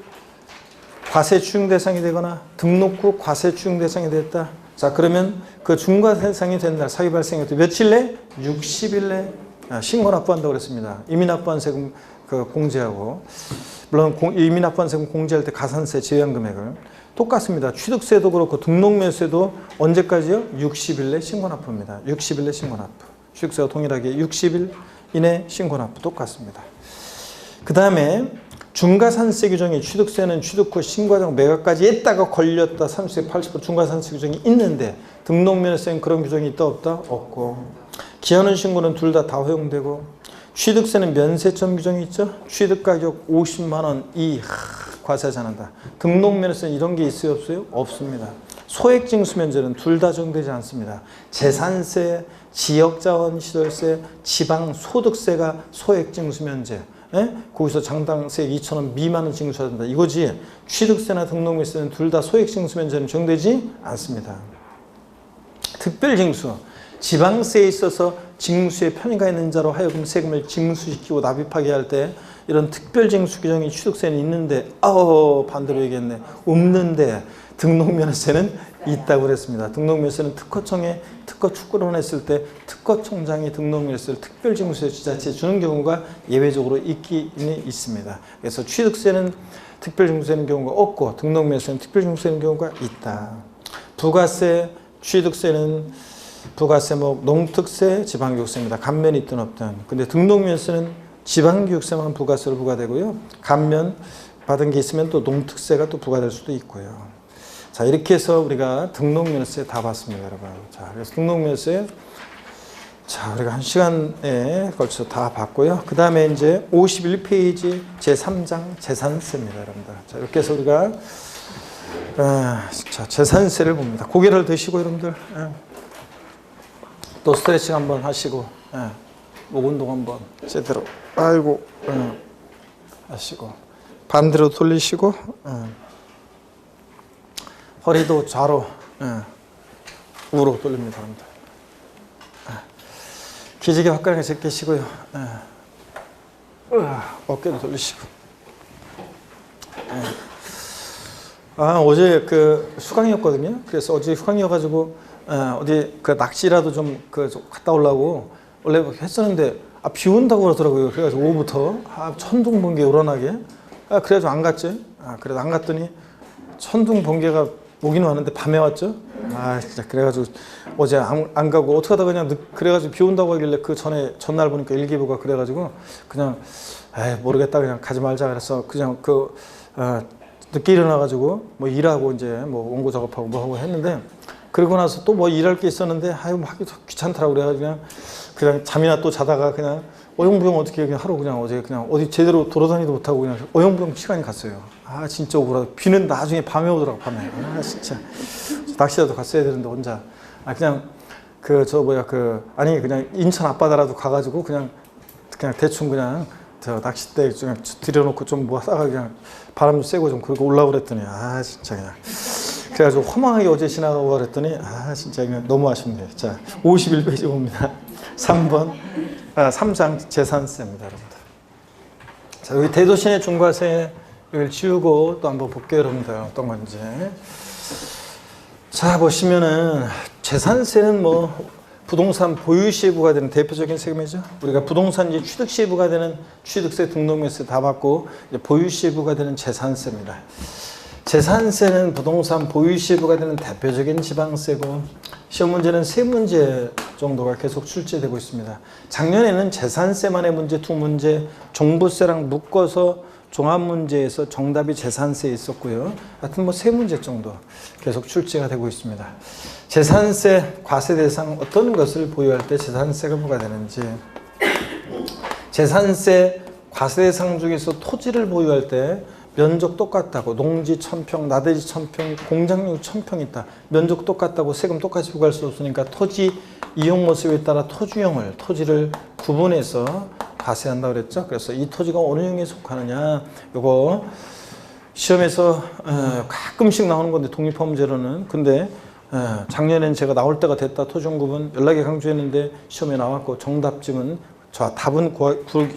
과세 추징 대상이 되거나 등록 후 과세 추징 대상이 됐다. 자, 그러면 그 중과 대상이 된 날 사기 발생할 때 며칠 내? 60일 내 신고 납부한다고 그랬습니다. 이미 납부한 세금 공제하고 물론 이미 납부한 세금 공제할 때 가산세 제외한 금액을 똑같습니다. 취득세도 그렇고 등록면세도 언제까지요? 60일 내 신고 납부입니다. 60일 내 신고 납부. 취득세와 동일하게 60일 이내 신고 납부 똑같습니다. 그 다음에 중과산세 규정이 취득세는 취득 후 신고과정 매각까지 했다가 걸렸다 30세 80% 중과산세 규정이 있는데 등록면허세는 그런 규정이 있다 없다? 없고 기한은 신고는 둘 다 허용되고 취득세는 면세점 규정이 있죠. 취득가격 50만 원 이 과세하지 않는다. 등록면허세는 이런 게 있어요 없어요? 없습니다. 소액징수면제는 둘 다 적용되지 않습니다. 재산세, 지역자원시설세, 지방소득세가 소액징수면제. 거기서 장당세 2,000원 미만은 징수해야 된다. 이거지 취득세나 등록면세는 둘 다 소액징수면제는 적용되지 않습니다. 특별징수. 지방세에 있어서 징수에 편의가 있는 자로 하여금 세금을 징수시키고 납입하게 할 때 이런 특별징수 규정이 취득세는 있는데 반대로 얘기했네. 없는데 등록면허세는 있다고 그랬습니다. 등록면허세는 특허청에 특허 축구를 했을 때 특허청장이 등록면허세를 특별징수세 지자체에 주는 경우가 예외적으로 있기는 있습니다. 그래서 취득세는 특별징수세는 경우가 없고 등록면허세는 특별징수세는 경우가 있다. 부가세, 취득세는 부가세, 농특세, 지방교육세입니다. 감면이 있든 없든. 근데 등록면허세는 지방교육세만 부가세로 부과되고요. 감면 받은 게 있으면 또 농특세가 또 부과될 수도 있고요. 자, 이렇게 해서 우리가 등록면허세 다 봤습니다, 여러분. 자, 그래서 등록면허세, 자, 우리가 한 시간에 걸쳐서 다 봤고요. 그 다음에 이제 51페이지 제3장 재산세입니다, 여러분들. 자, 이렇게 해서 우리가, 자, 재산세를 봅니다. 고개를 드시고, 여러분들. 또 스트레칭 한번 하시고, 목 운동 한번 제대로, 하시고, 반대로 돌리시고, 허리도 좌로, 우로 돌립니다. 기지개 화끈하게 제끼시고요. 어깨도 돌리시고. 어제 수강이었거든요. 그래서 어제 휴강이어가지고, 어디 낚시라도 좀 갔다 오려고 원래 했었는데, 비 온다고 그러더라고요. 그래가지고 오후부터, 천둥 번개 우러나게. 그래가지고 안 갔지. 그래도 안 갔더니, 천둥 번개가 오긴 왔는데 밤에 왔죠. 진짜 그래가지고 어제 안 가고 어떻게 하다가 그냥 그래가지고 비 온다고 하길래 그 전날 보니까 일기예보가 그래가지고 그냥 모르겠다 그냥 가지 말자 그래서 그냥 늦게 일어나가지고 일하고 이제 원고 작업하고 하고 했는데 그러고 나서 또 일할 게 있었는데 하기도 귀찮더라고 그래가지고 그냥 잠이나 또 자다가 그냥 어영부영 어떻게 그냥 하루 그냥 어제 그냥 어디 제대로 돌아다니도 못하고 그냥 어영부영 시간이 갔어요. 진짜 억울하다. 비는 나중에 밤에 오더라고, 밤에. 진짜. 낚시라도 갔어야 되는데, 혼자. 그냥, 그냥 인천 앞바다라도 가가지고 그냥 대충 그냥 낚싯대 그냥 들여놓고 좀 싸가 그냥 바람 좀 쐬고 좀 그러고 올라오고 그랬더니, 진짜 그냥. 그래가지고 허망하게 어제 지나가고 그랬더니, 진짜 그냥 너무 아쉽네요. 자, 51페이지 봅니다. 3장 재산세입니다, 여러분들. 자, 여기 대도시내 중과세 이걸 지우고 또 한번 볼게요, 여러분들. 어떤 건지. 자, 보시면은 재산세는 부동산 보유 시에 부과되는 대표적인 세금이죠. 우리가 부동산지 취득 시에 부과되는 취득세, 등록면세 다 받고 이제 보유 시에 부과되는 재산세입니다. 재산세는 부동산 보유시에 부과되는 대표적인 지방세고 시험 문제는 세 문제 정도가 계속 출제되고 있습니다. 작년에는 재산세만의 문제 두 문제, 종부세랑 묶어서 종합문제에서 정답이 재산세에 있었고요. 하여튼 뭐 세 문제 정도 계속 출제가 되고 있습니다. 재산세 과세 대상 어떤 것을 보유할 때 재산세가 부과되는지, 재산세 과세 대상 중에서 토지를 보유할 때 면적 똑같다고, 농지 1000평, 나대지 1000평, 공장용 1000평 있다. 면적 똑같다고 세금 똑같이 부과할 수 없으니까 토지 이용 모습에 따라 토지를 구분해서 과세한다고 그랬죠. 그래서 이 토지가 어느 형에 속하느냐, 요거 시험에서 가끔씩 나오는 건데 독립화 문제로는. 근데 작년엔 제가 나올 때가 됐다 토종 구분 연락에 강조했는데 시험에 나왔고 정답집은 답은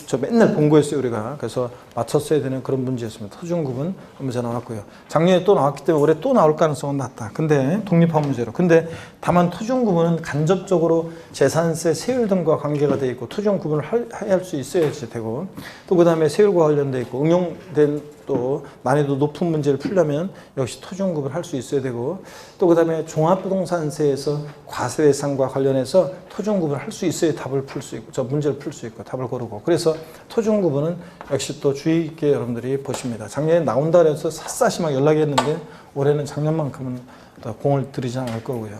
저 맨날 본 거였어요 우리가. 그래서 맞췄어야 되는 그런 문제였습니다. 토종 구분 문제 나왔고요. 작년에 또 나왔기 때문에 올해 또 나올 가능성은 낮다. 근데 독립화 문제로. 근데 다만 토종 구분은 간접적으로 재산세, 세율 등과 관계가 돼 있고 토종 구분을 할 수 있어야지 되고, 또 그 다음에 세율과 관련돼 있고 응용된 또 난이도 높은 문제를 풀려면 역시 토종 구분을 할 수 있어야 되고, 또 그 다음에 종합부동산세에서 과세 대상과 관련해서 토종 구분을 할 수 있어야 답을 풀 수 있고, 저 문제를 풀 수 있고 답을 고르고. 그래서 토종 구분은 역시 또 주의 있게 여러분들이 보십니다. 작년에 나온다 그래서 샅샅이 막 연락했는데 올해는 작년만큼은 더 공을 들이지 않을 거고요.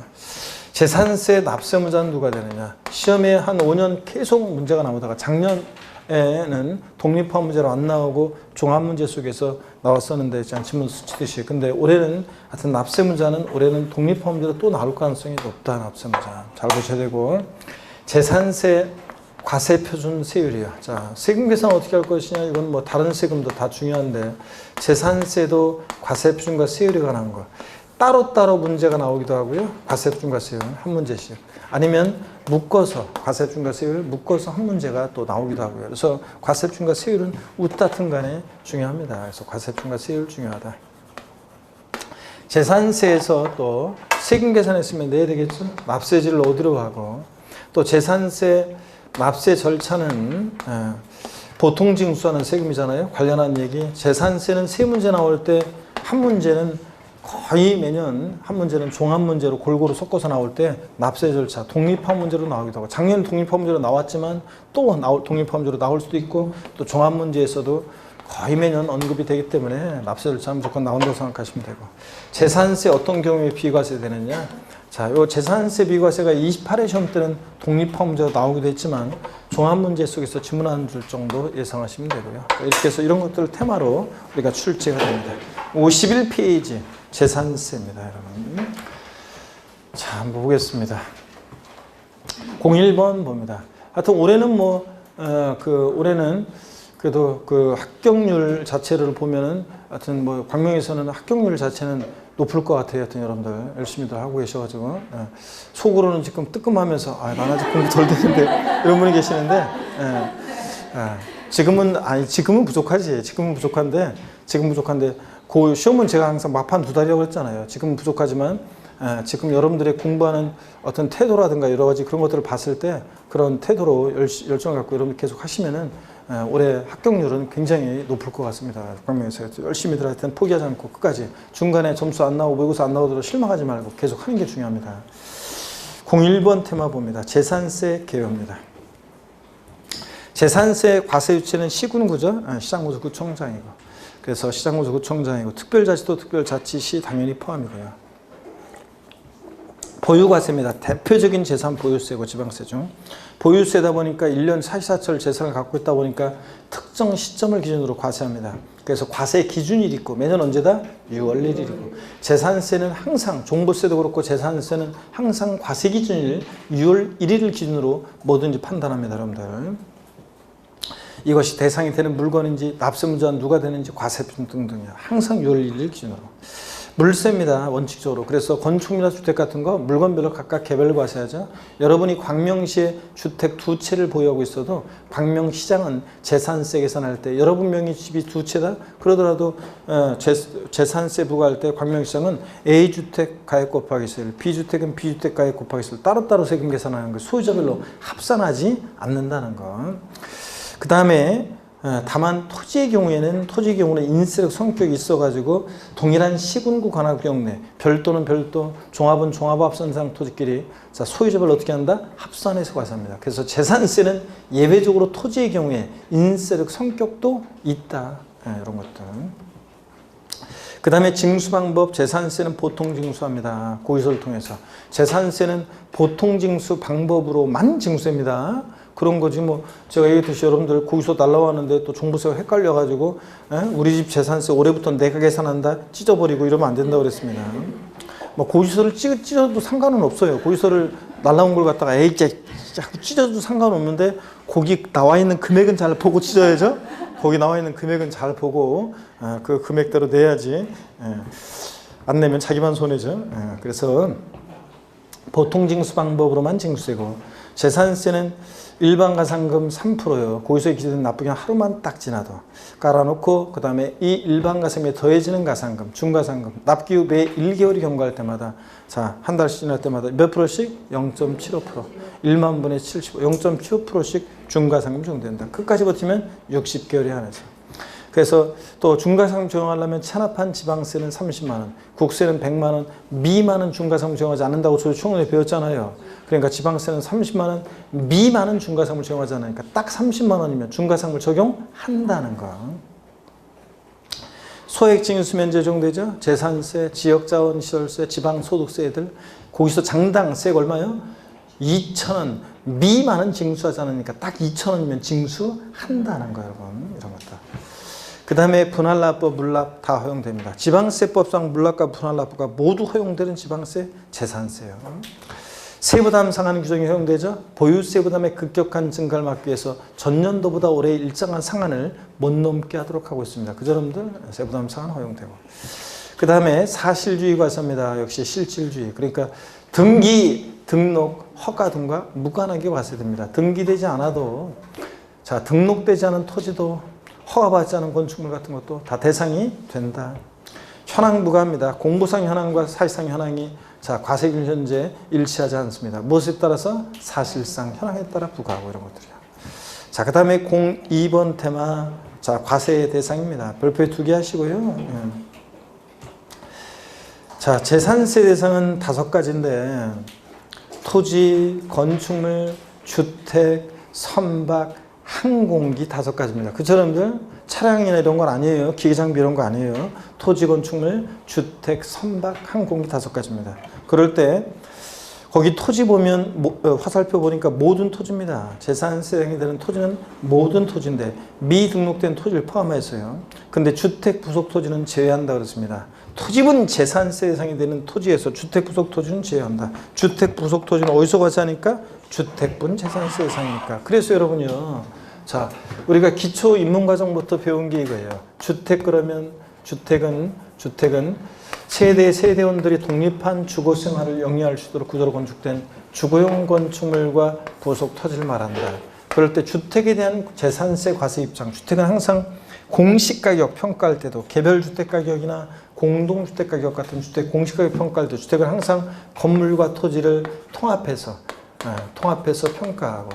재산세 납세 문제는 누가 되느냐. 시험에 한 5년 계속 문제가 나오다가 작년에는 독립화 문제로 안 나오고 종합 문제 속에서 나왔었는데 지문 스치듯이. 근데 올해는 하여튼 납세 문제는 올해는 독립화 문제로 또 나올 가능성이 높다. 납세 문제 잘 보셔야 되고, 재산세 과세 표준 세율이요. 자, 세금 계산 어떻게 할 것이냐. 이건 뭐 다른 세금도 다 중요한데 재산세도 과세 표준과 세율에 관한 거 따로따로 문제가 나오기도 하고요. 과세 표준과 세율 한 문제씩, 아니면 묶어서 과세 표준과 세율 묶어서 한 문제가 또 나오기도 하고요. 그래서 과세 표준과 세율은 웃다튼 간에 중요합니다. 그래서 과세 표준과 세율 중요하다. 재산세에서 또 세금 계산했으면 내야 되겠죠. 납세지를 어디로 하고, 또 재산세 납세 절차는 보통징수하는 세금이잖아요. 관련한 얘기. 재산세는 세 문제 나올 때 한 문제는 거의 매년 한 문제는 종합 문제로 골고루 섞어서 나올 때 납세 절차 독립화 문제로 나오기도 하고, 작년 독립화 문제로 나왔지만 또 독립화 문제로 나올 수도 있고, 또 종합 문제에서도 거의 매년 언급이 되기 때문에 납세 절차 무조건 나온다고 생각하시면 되고, 재산세 어떤 경우에 비과세 되느냐. 자, 요 재산세 비과세가 28회 시험 때는 독립화 문제로 나오기도 했지만 종합 문제 속에서 지문 한 줄 정도 예상하시면 되고요. 이렇게 해서 이런 것들을 테마로 우리가 출제가 됩니다. 51페이지 재산세입니다, 여러분. 자, 한번 보겠습니다. 01번 봅니다. 하여튼 올해는 올해는 그래도 그 합격률 자체를 보면은 하여튼 뭐 광명에서는 합격률 자체는 높을 것 같아요. 하여튼 여러분들 열심히들 하고 계셔가지고 속으로는 지금 뜨끔하면서 난 아직 공부 덜 되는데 이런 분이 계시는데 지금은 부족하지. 지금은 부족한데 그 시험은 제가 항상 마판 두 달이라고 했잖아요. 지금은 부족하지만 지금 여러분들의 공부하는 어떤 태도라든가 여러 가지 그런 것들을 봤을 때 그런 태도로 열정을 갖고 여러분 계속 하시면은 올해 합격률은 굉장히 높을 것 같습니다. 광명에서 열심히들 하여튼 포기하지 않고 끝까지, 중간에 점수 안 나오고 모의고사 안 나오더라도 실망하지 말고 계속 하는 게 중요합니다. 01번 테마 봅니다. 재산세 개요입니다. 재산세 과세 유치는 시군구죠. 시장구조 구청장이고, 그래서 시장구조 구청장이고 특별자치도 특별자치시 당연히 포함이고요. 보유과세입니다. 대표적인 재산 보유세고 지방세 중. 보유세다 보니까 1년 사시사철 재산을 갖고 있다 보니까 특정 시점을 기준으로 과세합니다. 그래서 과세 기준일이 있고 매년 언제다? 6월 1일이고, 재산세는 항상, 종부세도 그렇고 재산세는 항상 과세 기준일 6월 1일을 기준으로 뭐든지 판단합니다, 여러분들. 이것이 대상이 되는 물건인지 납세 문제는 누가 되는지 과세 등등이요. 항상 6월 1일 기준으로. 물세입니다, 원칙적으로. 그래서 건축이나 주택 같은 거 물건별로 각각 개별 과세하죠. 여러분이 광명시에 주택 두 채를 보유하고 있어도 광명시장은 재산세 계산할 때 여러분 명의 집이 두 채다 그러더라도 재산세 부과할 때 광명시장은 A주택 가액 곱하기 세율, B주택은 B주택 가액 곱하기 세율 따로따로 세금 계산하는 거, 소유자별로 합산하지 않는다는 거. 그 다음에 다만 토지의 경우에는 인세력 성격이 있어가지고 동일한 시군구 관할 경내 별도는 별도, 종합은 종합 합산상 토지끼리 자 소유자별 어떻게 한다? 합산해서 과세합니다. 그래서 재산세는 예외적으로 토지의 경우에 인세력 성격도 있다. 이런 것들. 그 다음에 징수 방법, 재산세는 보통 징수합니다. 고의서를 통해서. 재산세는 보통 징수 방법으로만 징수합니다. 그런 거지 뭐 제가 얘기했듯이 여러분들 고의서 날라왔는데 또 종부세가 헷갈려가지고 우리 집 재산세 올해부터 내가 계산한다 찢어버리고 이러면 안 된다고 그랬습니다. 뭐 고의서를 찢어도 상관은 없어요. 고의서를 날라온 걸 갖다가 에이 자꾸 찢어도 상관없는데 거기 나와 있는 금액은 잘 보고 찢어야죠. 거기 나와 있는 금액은 잘 보고 그 금액대로 내야지. 안 내면 자기만 손해죠. 그래서 보통 징수 방법으로만 징수되고 재산세는 일반 가산금 3%요. 고의서에 기재된 납부기간 하루만 딱 지나도 깔아놓고 그 다음에 이 일반 가산금에 더해지는 가산금, 중가산금, 납기 후 매 1개월이 경과할 때마다 자, 한 달씩 지날 때마다 몇 프로씩? 0.75%. 1만 분의 75, 0.75%씩 중가상금 적용된다. 끝까지 버티면 60개월이 안에서. 그래서 또 중가상금 적용하려면 체납한 지방세는 30만 원, 국세는 100만 원 미만은 중가상금 적용하지 않는다고 저희 총론에 배웠잖아요. 그러니까 지방세는 30만 원 미만은 중가상금을 적용하지 않으니까 딱 30만 원이면 중가상금을 적용한다는 거. 소액징수면제 적용되죠. 재산세, 지역자원시설세, 지방소득세들, 거기서 장당세가 얼마요? 2,000원 미만은 징수하지 않으니까 딱 2,000원이면 징수한다는 거예요, 여러분. 이런 것들. 그 다음에 분할납부, 물납 다 허용됩니다. 지방세법상 물납과 분할납부가 모두 허용되는 지방세, 재산세요. 세부담 상한 규정이 허용되죠. 보유세 부담의 급격한 증가를 막기 위해서 전년도보다 올해 일정한 상한을 못 넘게 하도록 하고 있습니다. 그죠, 여러분들? 세부담 상한 허용되고. 그 다음에 사실주의 과세입니다. 역시 실질주의. 그러니까 등기, 등록, 허가 등과 무관하게 과세됩니다. 등기되지 않아도 자 등록되지 않은 토지도 허가받지 않은 건축물 같은 것도 다 대상이 된다. 현황 부과입니다. 공부상 현황과 사실상 현황이 자 과세기준 현재 일치하지 않습니다. 무엇에 따라서? 사실상 현황에 따라 부과하고 이런 것들이요. 자, 그 다음에 02번 테마 자 과세 대상입니다. 별표에 2개 하시고요. 자, 재산세 대상은 5가지인데 토지, 건축물, 주택, 선박, 항공기 5가지입니다. 그쵸, 여러분들? 차량이나 이런 건 아니에요. 기계장비 이런 거 아니에요. 토지, 건축물, 주택, 선박, 항공기 5가지입니다. 그럴 때 거기 토지 보면 화살표 보니까 모든 토지입니다. 재산세 대상이 되는 토지는 모든 토지인데 미등록된 토지를 포함해서요. 근데 주택 부속 토지는 제외한다 그랬습니다. 토지분 재산세 대상이 되는 토지에서 주택 부속 토지는 제외한다. 주택 부속 토지는 어디서 과세하니까? 주택분 재산세 대상이니까. 그래서 여러분요. 자, 우리가 기초 입문과정부터 배운 게 이거예요. 주택 그러면 주택은 세대원들이 독립한 주거 생활을 영위할 수 있도록 구조로 건축된 주거용 건축물과 부속 토지를 말한다. 그럴 때 주택에 대한 재산세 과세 입장. 주택은 항상 공시가격 평가할 때도 개별 주택가격이나 공동주택가격 같은 주택 공시가격 평가할 때 주택은 항상 건물과 토지를 통합해서 평가하고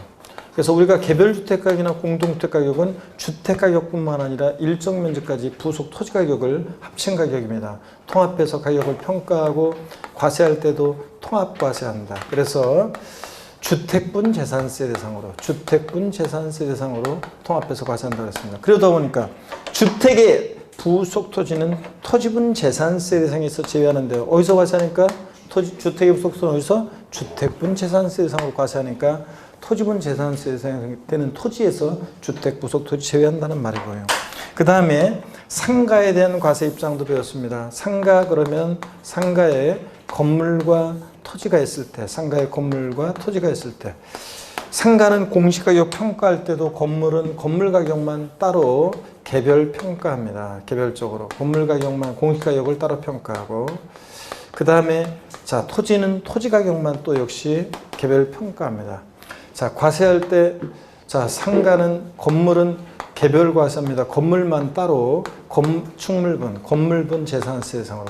그래서 우리가 개별 주택가격이나 공동주택가격은 주택가격뿐만 아니라 일정 면적까지 부속 토지가격을 합친 가격입니다. 통합해서 가격을 평가하고 과세할 때도 통합과세한다. 그래서 주택분 재산세 대상으로 통합해서 과세한다고 했습니다. 그러다 보니까 주택의 부속 토지는 토지분 재산세 대상에서 제외하는데요. 어디서 과세하니까? 주택의 부속 토지는 어디서? 주택분 재산세 대상으로 과세하니까 토지분 재산세 대상이 되는 토지에서 주택 부속 토지 제외한다는 말이고요. 그 다음에 상가에 대한 과세 입장도 배웠습니다. 상가 그러면 상가에 건물과 토지가 있을 때, 상가는 공시가격 평가할 때도 건물은 건물 가격만 따로 개별 평가합니다. 개별적으로 건물 가격만 공시가격을 따로 평가하고 그 다음에 자 토지는 토지 가격만 또 역시 개별 평가합니다. 자 과세할 때 자 상가는 건물은 개별 과세합니다. 건물만 따로 건물분 재산세 대상으로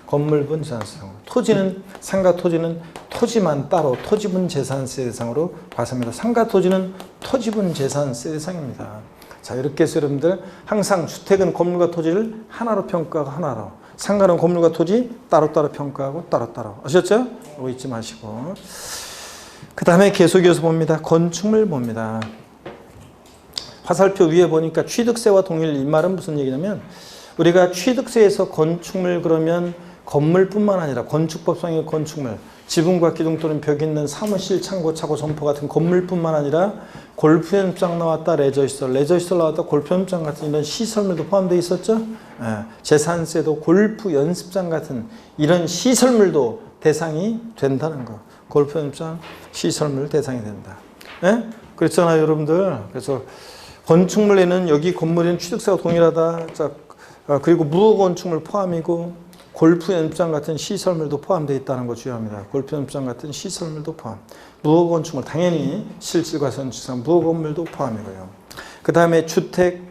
건물분 재산세 대상으로 토지는 상가 토지는 토지만 따로 토지분 재산세 대상으로 과세합니다. 상가 토지는 토지분 재산세 대상입니다. 자, 이렇게 해서 여러분들 항상 주택은 건물과 토지를 하나로 평가하고 하나로, 상가는 건물과 토지 따로따로 평가하고 따로따로. 아셨죠? 이거 잊지 마시고. 그 다음에 계속 이어서 봅니다. 건축물 봅니다. 화살표 위에 보니까 취득세와 동일, 이 말은 무슨 얘기냐면 우리가 취득세에서 건축물 그러면 건물뿐만 아니라 건축법상의 건축물, 지붕과 기둥 또는 벽이 있는 사무실, 창고, 차고, 점포 같은 건물뿐만 아니라 골프 연습장 나왔다, 레저시설 나왔다, 골프 연습장 같은 이런 시설물도 포함되어 있었죠. 재산세도 골프 연습장 같은 이런 시설물도 대상이 된다는 거. 골프 연습장 시설물 대상이 된다. 그렇잖아요, 여러분들. 그래서 건축물에는 여기 건물에는 취득세가 동일하다. 자, 그리고 무허가 건축물 포함이고 골프 연습장 같은 시설물도 포함되어 있다는 거 주의합니다. 골프 연습장 같은 시설물도 포함. 무허가 건축물 당연히 실질과 선취상 무허가 건물도 포함이고요. 그 다음에 주택,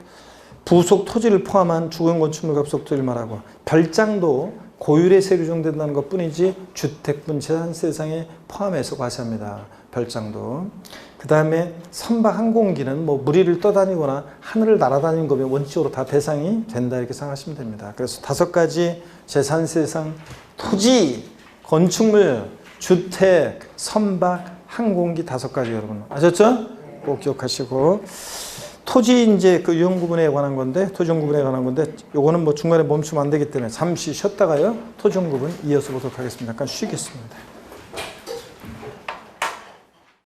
부속 토지를 포함한 주거 건축물과 부속 토지를 말하고 별장도 고율의 세율이 적용된다는 것 뿐이지 주택분 재산세상에 포함해서 과세합니다. 별장도. 그 다음에 선박 항공기는 뭐 무리를 떠다니거나 하늘을 날아다니는 거면 원칙적으로 다 대상이 된다 이렇게 생각하시면 됩니다. 그래서 5가지 재산세상 토지, 건축물, 주택, 선박, 항공기 5가지 여러분 아셨죠? 꼭 기억하시고 토지 이제 그 유형 구분에 관한 건데 토지형 구분에 관한 건데 요거는 뭐 중간에 멈추면 안 되기 때문에 잠시 쉬었다가요 토지형 구분 이어서 보도록 하겠습니다. 잠깐 쉬겠습니다.